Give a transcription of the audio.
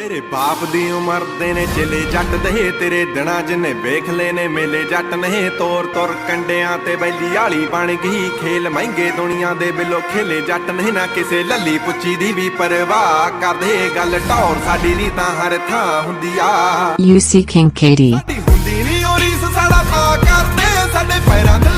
तेरे बाप दी उमर दे ने चले जट दे तेरे दिना जिन्ने वेख लेने मेले जट नहीं तोर तुर कंडियां ते बैली आली बन गई खेल महंगे दुनिया दे बिलो खेले जट नहीं ना किसे लली पुच्ची दी भी परवाह कर दे गल टौर साडी दी तां हर थां हुंदी आ UC King Katie साडी हुंदी नी ओ रीस साडा तां करदे साडे पैरां